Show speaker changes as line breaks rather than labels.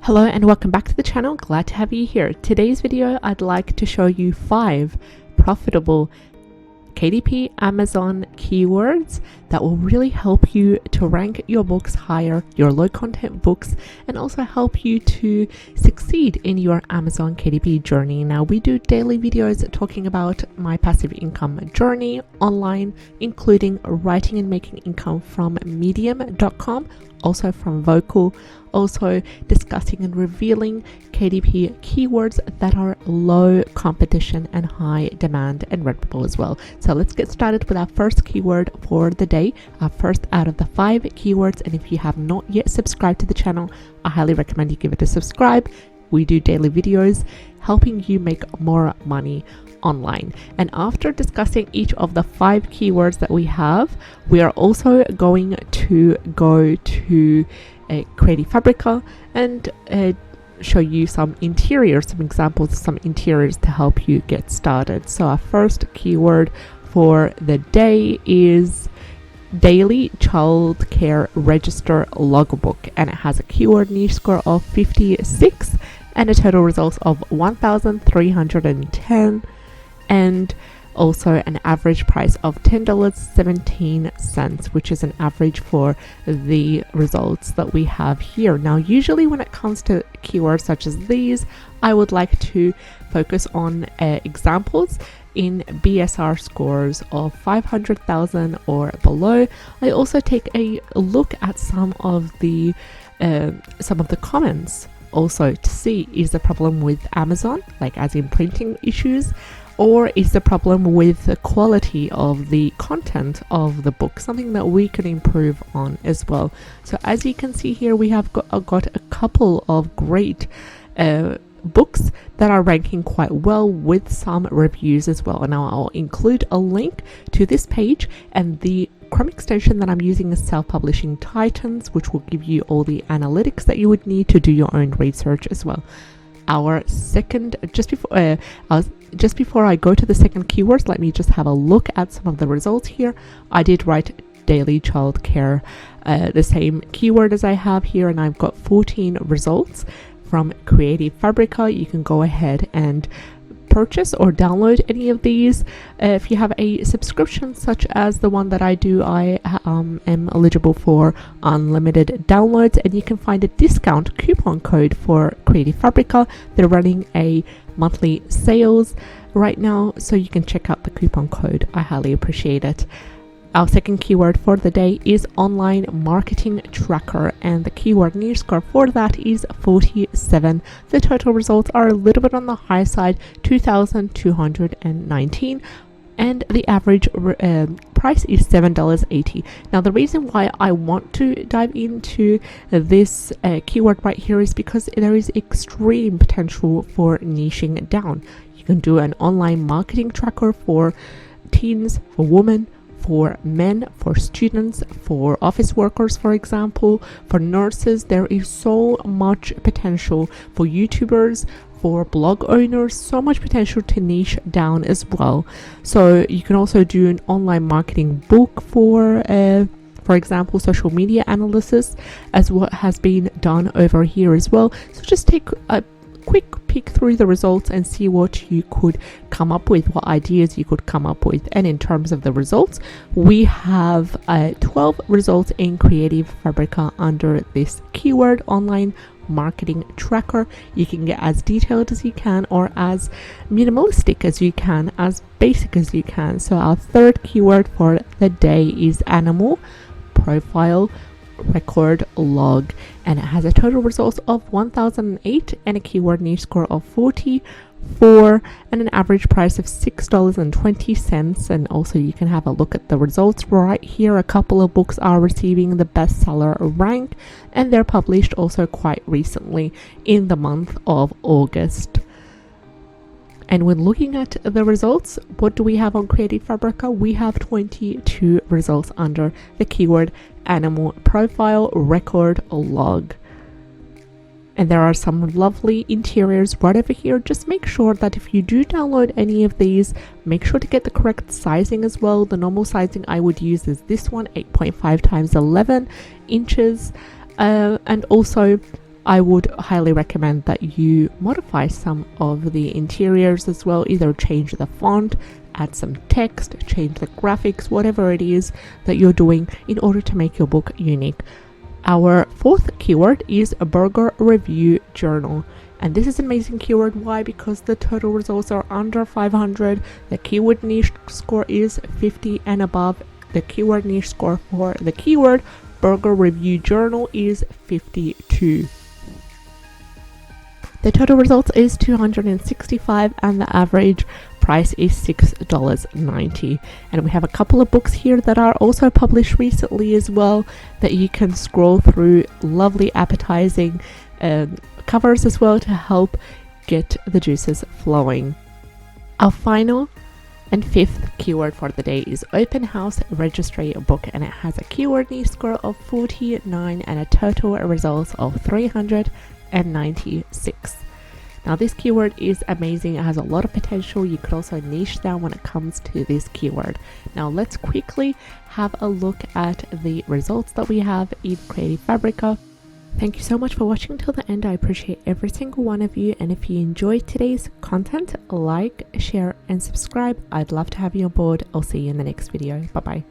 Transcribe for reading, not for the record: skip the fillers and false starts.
Hello and welcome back to the channel. Glad to have you here. Today's video I'd like to show you 5 profitable KDP Amazon keywords that will really help you to rank your books higher, your low content books, and also help you to succeed in your Amazon KDP journey. Now, we do daily videos talking about my passive income journey online, including writing and making income from medium.com, also from Vocal, also discussing and revealing KDP keywords that are low competition and high demand and readable as well. So let's get started with our first keyword for the day, our first out of the 5 keywords. And if you have not yet subscribed to the channel, I highly recommend you give it a subscribe. We do daily videos helping you make more money online. And after discussing each of the 5 keywords that we have, we are also going to go to Creative Fabrica and show you some interiors, some examples of some interiors to help you get started. So our first keyword for the day is Daily Childcare Register Logbook, and it has a keyword niche score of 56 and a total results of 1,310, and also an average price of $10.17, which is an average for the results that we have here. Now, usually when it comes to keywords such as these, I would like to focus on examples in BSR scores of 500,000 or below. I also take a look at some of the comments also to see, is the problem with Amazon, like as in printing issues, or is the problem with the quality of the content of the book, something that we can improve on as well. So as you can see here, we have got a couple of great books that are ranking quite well with some reviews as well. And now I'll include a link to this page, and the Chrome extension that I'm using is Self-Publishing Titans, which will give you all the analytics that you would need to do your own research as well. Our second, just before I go to the second keywords, let me just have a look at some of the results here. I did write daily childcare, the same keyword as I have here, and I've got 14 results from Creative Fabrica. You can go ahead and purchase or download any of these. If you have a subscription such as the one that I do, I am eligible for unlimited downloads, and you can find a discount coupon code for Creative Fabrica. They're running a monthly sales right now, so you can check out the coupon code. I highly appreciate it. Our second keyword for the day is online marketing tracker, and the keyword niche score for that is 47. The total results are a little bit on the high side, 2,219, and the average price is $7.80. Now, the reason why I want to dive into this keyword right here is because there is extreme potential for niching down. You can do an online marketing tracker for teens, for women, for men, for students, for office workers, for example, for nurses. There is so much potential for YouTubers, for blog owners, so much potential to niche down as well. So you can also do an online marketing book for example, social media analysis, as what has been done over here as well. So just take a quick peek through the results and see what you could come up with, what ideas you could come up with. And in terms of the results, we have 12 results in Creative Fabrica under this keyword, online marketing tracker. You can get as detailed as you can, or as minimalistic as you can, as basic as you can. So our third keyword for the day is animal profile record log, and it has a total results of 1,008 and a keyword niche score of 44 and an average price of $6.20. And also you can have a look at the results right here. A couple of books are receiving the bestseller rank, and they're published also quite recently in the month of August. And when looking at the results, what do we have on Creative Fabrica? We have 22 results under the keyword animal profile record log. And there are some lovely interiors right over here. Just make sure that if you do download any of these, make sure to get the correct sizing as well. The normal sizing I would use is this one, 8.5 times 11 inches. And also I would highly recommend that you modify some of the interiors as well, either change the font, add some text, change the graphics, whatever it is that you're doing in order to make your book unique. Our fourth keyword is a burger review journal. And this is an amazing keyword. Why? Because the total results are under 500. The keyword niche score is 50 and above. The keyword niche score for the keyword burger review journal is 52. The total results is 265 and the average price is $6.90. And we have a couple of books here that are also published recently as well that you can scroll through. Lovely appetizing covers as well to help get the juices flowing. Our final and fifth keyword for the day is Open House Registry book, and it has a keyword niche score of 49 and a total results of 396. Now this keyword is amazing. It has a lot of potential. You could also niche down when it comes to this keyword. Now let's quickly have a look at the results that we have in Creative Fabrica. Thank you so much for watching till the end. I appreciate every single one of you, and if you enjoyed today's content, like, share and subscribe. I'd love to have you on board. I'll see you in the next video. Bye bye.